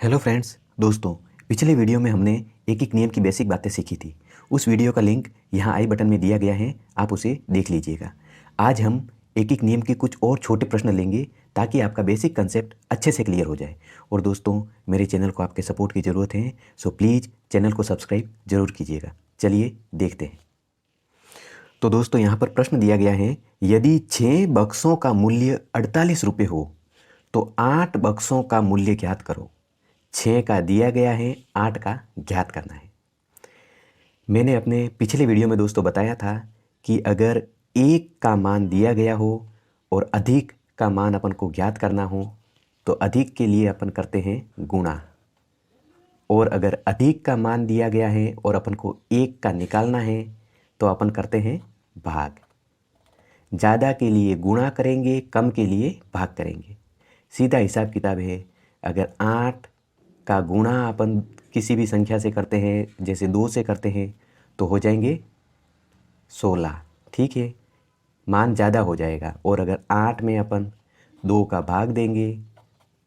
Hello friends दोस्तों, पिछले video में हमने एक एक नियम की बेसिक बातें सीखी थी। उस वीडियो का लिंक यहाँ आई बटन में दिया गया है, आप उसे देख लीजिएगा। आज हम एक एक नियम के कुछ और छोटे प्रश्न लेंगे ताकि आपका बेसिक कंसेप्ट अच्छे से क्लियर हो जाए। और दोस्तों, मेरे चैनल को आपके सपोर्ट की ज़रूरत है, सो प्लीज़ चैनल को सब्सक्राइब जरूर कीजिएगा। चलिए देखते हैं। तो दोस्तों, यहाँ पर प्रश्न दिया गया है, यदि 6 बक्सों का मूल्य 48 रुपये हो तो 8 बक्सों का मूल्य ज्ञात करो। 6 का दिया गया है, 8 का ज्ञात करना है। मैंने अपने पिछले वीडियो में दोस्तों बताया था कि अगर 1 का मान दिया गया हो और अधिक का मान अपन को ज्ञात करना हो तो अधिक के लिए अपन करते हैं गुणा, और अगर अधिक का मान दिया गया है और अपन को 1 का निकालना है तो अपन करते हैं भाग। ज़्यादा के लिए गुणा करेंगे, कम के लिए भाग करेंगे। सीधा हिसाब किताब है। अगर 8 का गुणा अपन किसी भी संख्या से करते हैं, जैसे 2 से करते हैं, तो हो जाएंगे 16। ठीक है, मान ज़्यादा हो जाएगा। और अगर 8 में अपन 2 का भाग देंगे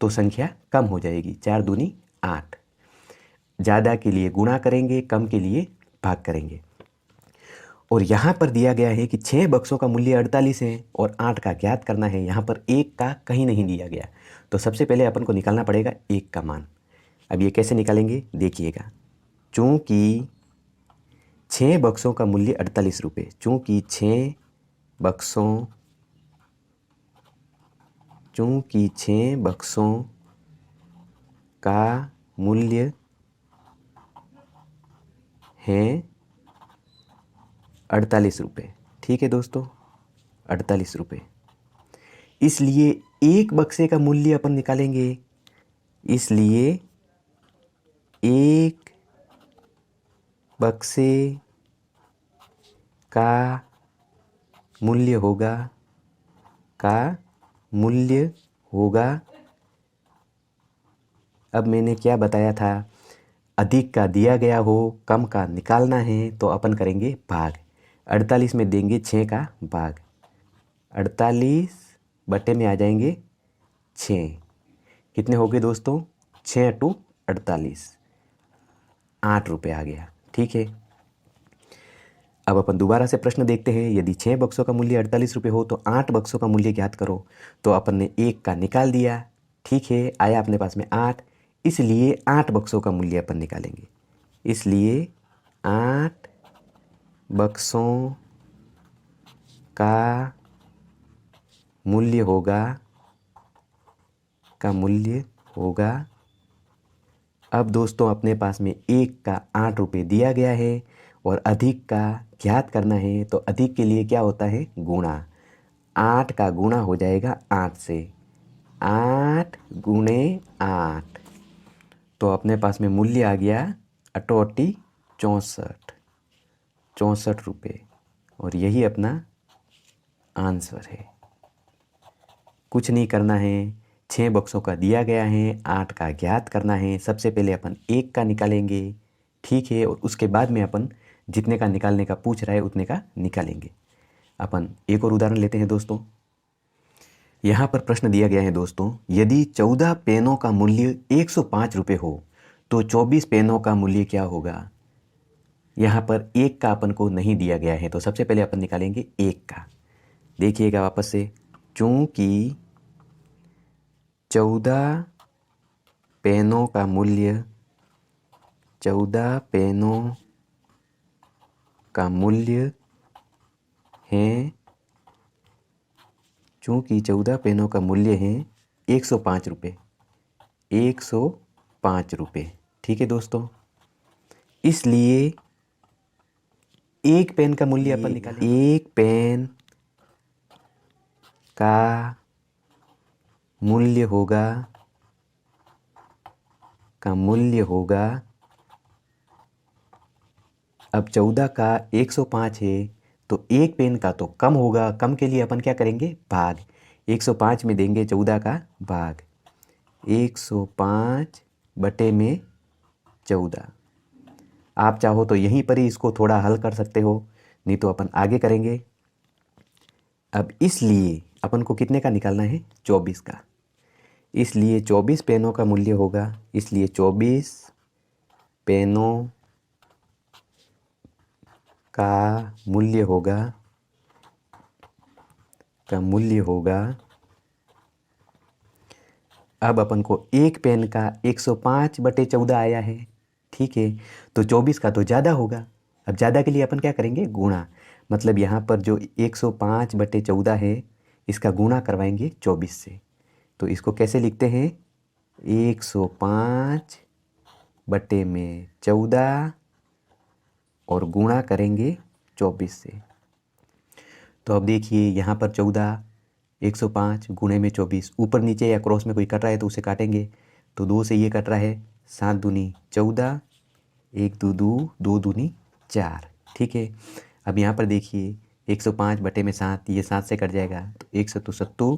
तो संख्या कम हो जाएगी, 4 दूनी 8। ज़्यादा के लिए गुणा करेंगे, कम के लिए भाग करेंगे। और यहाँ पर दिया गया है कि 6 बक्सों का मूल्य 48 है और 8 का ज्ञात करना है। यहाँ पर 1 का कहीं नहीं दिया गया, तो सबसे पहले अपन को निकालना पड़ेगा 1 का मान। अब ये कैसे निकालेंगे देखिएगा। चूँकि 6 बक्सों का मूल्य 48 रुपये, चूँकि 6 बक्सों का मूल्य है 48 रुपये। ठीक है दोस्तों, 48 रुपये, इसलिए 1 बक्से का मूल्य अपन निकालेंगे। इसलिए 1 बक्से का मूल्य होगा अब मैंने क्या बताया था, अधिक का दिया गया हो, कम का निकालना है तो अपन करेंगे भाग। 48 में देंगे 6 का भाग, 48 बटे में आ जाएंगे 6। कितने हो गए दोस्तों, 6 × 48, 8 रुपये आ गया। ठीक है, अब अपन दोबारा से प्रश्न देखते हैं। यदि 6 बक्सों का मूल्य 48 रुपये हो तो 8 बक्सों का मूल्य ज्ञात करो। तो अपन ने 1 का निकाल दिया। ठीक है, आया अपने पास में 8, इसलिए 8 बक्सों का मूल्य अपन निकालेंगे। इसलिए 8 बक्सों का मूल्य होगा। अब दोस्तों, अपने पास में 1 का 8 रुपये दिया गया है और अधिक का ज्ञात करना है, तो अधिक के लिए क्या होता है, गुणा। 8 का गुणा हो जाएगा 8 से, 8 × 8, तो अपने पास में मूल्य आ गया 68, 64 रुपये। और यही अपना आंसर है। कुछ नहीं करना है, 6 बक्सों का दिया गया है, 8 का ज्ञात करना है। सबसे पहले अपन 1 का निकालेंगे। ठीक है, और उसके बाद में अपन जितने का निकालने का पूछ रहा है उतने का निकालेंगे। अपन एक और उदाहरण लेते हैं दोस्तों। यहाँ पर प्रश्न दिया गया है दोस्तों, यदि 14 पेनों का मूल्य 105 रुपये हो तो 24 पेनों का मूल्य क्या होगा। यहाँ पर 1 का अपन को नहीं दिया गया है, तो सबसे पहले अपन निकालेंगे 1 का। देखिएगा वापस से, चूँकि 14 पेनों का मूल्य है, चूँकि 14 पेनों का मूल्य है 105 रुपये, 105 रुपये। ठीक है दोस्तों, इसलिए 1 पेन का मूल्य अपन निकालेंगे। 1 पेन का मूल्य होगा अब 14 का 105 है तो 1 पेन का तो कम होगा, कम के लिए अपन क्या करेंगे, भाग। 105 में देंगे 14 का भाग, 105 बटे में 14। आप चाहो तो यहीं पर ही इसको थोड़ा हल कर सकते हो, नहीं तो अपन आगे करेंगे। अब इसलिए अपन को कितने का निकालना है, 24 का। इसलिए 24 पेनों का मूल्य होगा, इसलिए 24 पेनों का मूल्य होगा अब अपन को एक पेन का 105/14 आया है, ठीक है। तो 24 का तो ज़्यादा होगा। अब ज़्यादा के लिए अपन क्या करेंगे, गुणा। मतलब यहाँ पर जो 105/14 है इसका गुणा करवाएंगे 24 से। तो इसको कैसे लिखते हैं, 105/14 और गुणा करेंगे 24 से। तो अब देखिए यहाँ पर 14, 105 गुणे में 24, ऊपर नीचे या क्रॉस में कोई कट रहा है तो उसे काटेंगे। तो 2 से ये कट रहा है, 7 दूनी 14, 1 2 2, 2 दूनी 4, ठीक है। अब यहाँ पर देखिए 105/7, ये 7 से कट जाएगा तो 1 7 7,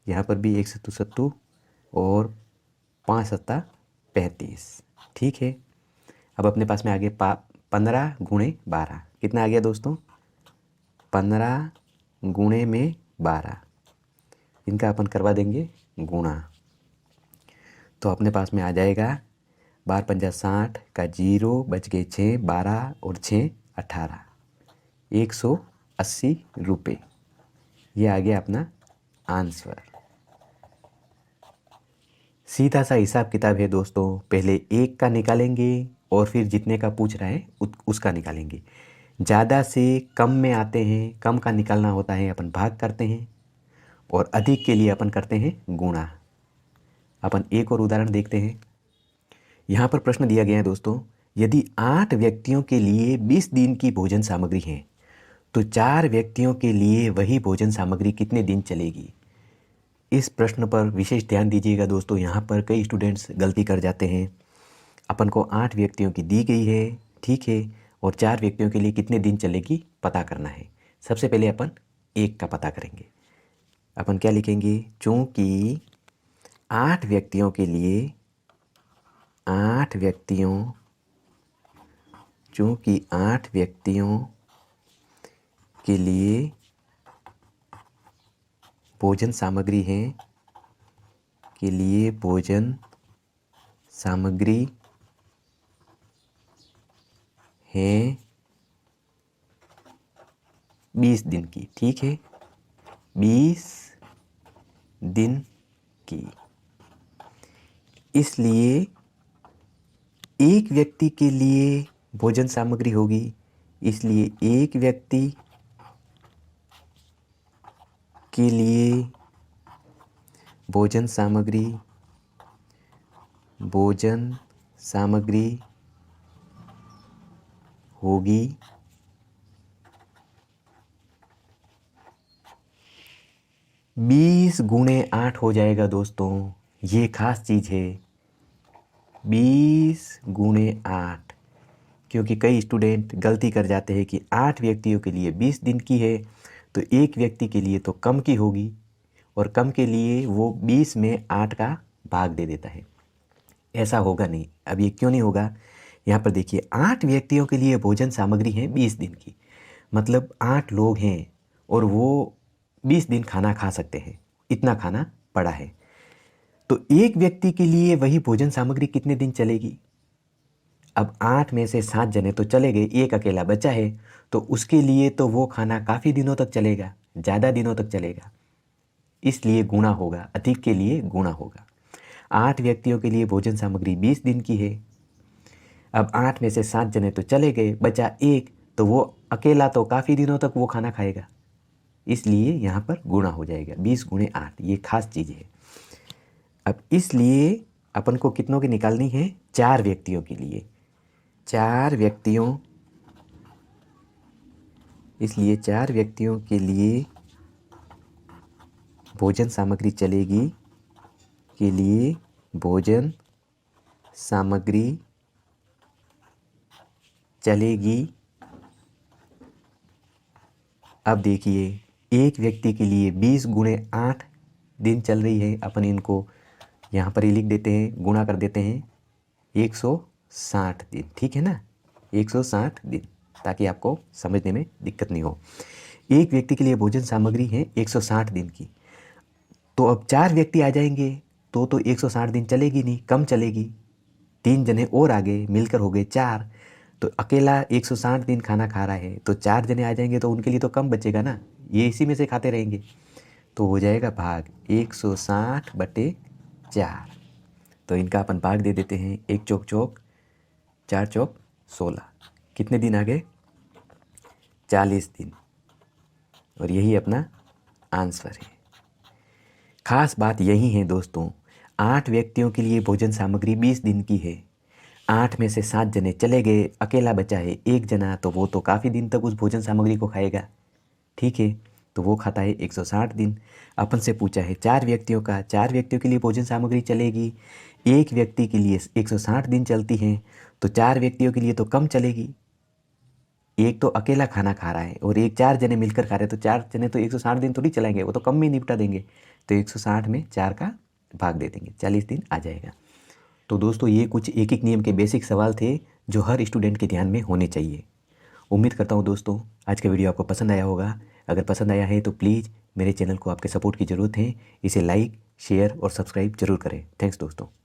यहाँ पर भी 1 7 7 और 5 7 35, ठीक है। अब अपने पास में आगे 15 गुणे 12, कितना आ गया दोस्तों, 15 गुणे में 12, इनका अपन करवा देंगे गुणा। तो अपने पास में आ जाएगा 12 पंजा 60 का 0 बच गए 6, 12 और 6 18, 180 रुपये। ये आ गया अपना आंसर। सीधा सा हिसाब किताब है दोस्तों, पहले एक का निकालेंगे और फिर जितने का पूछ रहा है उसका निकालेंगे। ज़्यादा से कम में आते हैं, कम का निकालना होता है अपन भाग करते हैं, और अधिक के लिए अपन करते हैं गुणा। अपन एक और उदाहरण देखते हैं। यहाँ पर प्रश्न दिया गया है दोस्तों, यदि 8 व्यक्तियों के लिए 20 दिन की भोजन सामग्री है तो 4 व्यक्तियों के लिए वही भोजन सामग्री कितने दिन चलेगी। इस प्रश्न पर विशेष ध्यान दीजिएगा दोस्तों, यहाँ पर कई स्टूडेंट्स गलती कर जाते हैं। अपन को 8 व्यक्तियों की दी गई है, ठीक है, और 4 व्यक्तियों के लिए कितने दिन चलेगी पता करना है। सबसे पहले अपन एक का पता करेंगे। अपन क्या लिखेंगे, चूँकि 8 व्यक्तियों के लिए 8 व्यक्तियों के लिए भोजन सामग्री है, 20 दिन की, ठीक है, 20 दिन की। इसलिए एक व्यक्ति के लिए भोजन सामग्री होगी, इसलिए एक व्यक्ति के लिए भोजन सामग्री होगी 20 गुणे 8 हो जाएगा दोस्तों। ये खास चीज़ है, 20 गुणे 8, क्योंकि कई स्टूडेंट गलती कर जाते हैं कि 8 व्यक्तियों के लिए 20 दिन की है तो एक व्यक्ति के लिए तो कम की होगी, और कम के लिए वो 20 में 8 का भाग दे देता है। ऐसा होगा नहीं। अब ये क्यों नहीं होगा, यहाँ पर देखिए 8 व्यक्तियों के लिए भोजन सामग्री है 20 दिन की, मतलब 8 लोग हैं और वो 20 दिन खाना खा सकते हैं, इतना खाना पड़ा है। तो एक व्यक्ति के लिए वही भोजन सामग्री कितने दिन चलेगी। अब 8 में से 7 जने तो चले गए, एक अकेला बचा है, तो उसके लिए तो वो खाना काफ़ी दिनों तक चलेगा, ज़्यादा दिनों तक चलेगा, इसलिए गुणा होगा, अधिक के लिए गुणा होगा। 8 व्यक्तियों के लिए भोजन सामग्री 20 दिन की है। अब 8 में से 7 जने तो चले गए, बचा एक, तो वो अकेला तो काफ़ी दिनों तक वो खाना खाएगा, इसलिए यहाँ पर गुणा हो जाएगा 20 गुणे 8। ये खास चीज़ है। अब इसलिए अपन को कितनों की निकालनी है, 4 व्यक्तियों के लिए, 4 व्यक्तियों, इसलिए 4 व्यक्तियों के लिए भोजन सामग्री चलेगी, के लिए भोजन सामग्री चलेगी। अब देखिए एक व्यक्ति के लिए 20 गुणे 8 दिन चल रही है, अपन इनको यहाँ पर ही लिख देते हैं, गुणा कर देते हैं 160 दिन, ठीक है ना, 160 दिन, ताकि आपको समझने में दिक्कत नहीं हो। एक व्यक्ति के लिए भोजन सामग्री है 160 दिन की, तो अब 4 व्यक्ति आ जाएंगे तो 160 दिन चलेगी नहीं, कम चलेगी। 3 जने और आ गए, मिलकर हो गए 4, तो अकेला 160 दिन खाना खा रहा है, तो 4 जने आ जाएंगे तो उनके लिए तो कम बचेगा ना, ये इसी में से खाते रहेंगे। तो हो जाएगा भाग 160/4। तो इनका अपन भाग दे देते हैं, 1 चौक चौक, 4 चौक 16। कितने दिन आ गए? 40 दिन। और यही अपना आंसर है। खास बात यही है दोस्तों, 8 व्यक्तियों के लिए भोजन सामग्री 20 दिन की है। 8 में से 7 जने चले गए, अकेला बचा है 1 जना, तो वो तो काफ़ी दिन तक उस भोजन सामग्री को खाएगा। ठीक है, तो वो खाता है 160 दिन। अपन से पूछा है 4 व्यक्तियों का, 4 व्यक्तियों के लिए भोजन सामग्री चलेगी, 1 व्यक्ति के लिए 160 दिन चलती है, तो 4 व्यक्तियों के लिए तो कम चलेगी। एक तो अकेला खाना खा रहा है और 4 जने मिलकर खा रहे हैं, तो 4 जने तो 160 दिन थोड़ी चलाएंगे, वो तो कम में निपटा देंगे। तो 160 में 4 का भाग दे देंगे, 40 दिन आ जाएगा। तो दोस्तों ये कुछ एक एक नियम के बेसिक सवाल थे जो हर स्टूडेंट के ध्यान में होने चाहिए। उम्मीद करता हूँ दोस्तों आज का वीडियो आपको पसंद आया होगा। अगर पसंद आया है तो प्लीज़ मेरे चैनल को आपके सपोर्ट की ज़रूरत है, इसे लाइक, शेयर और सब्सक्राइब जरूर करें। थैंक्स दोस्तों।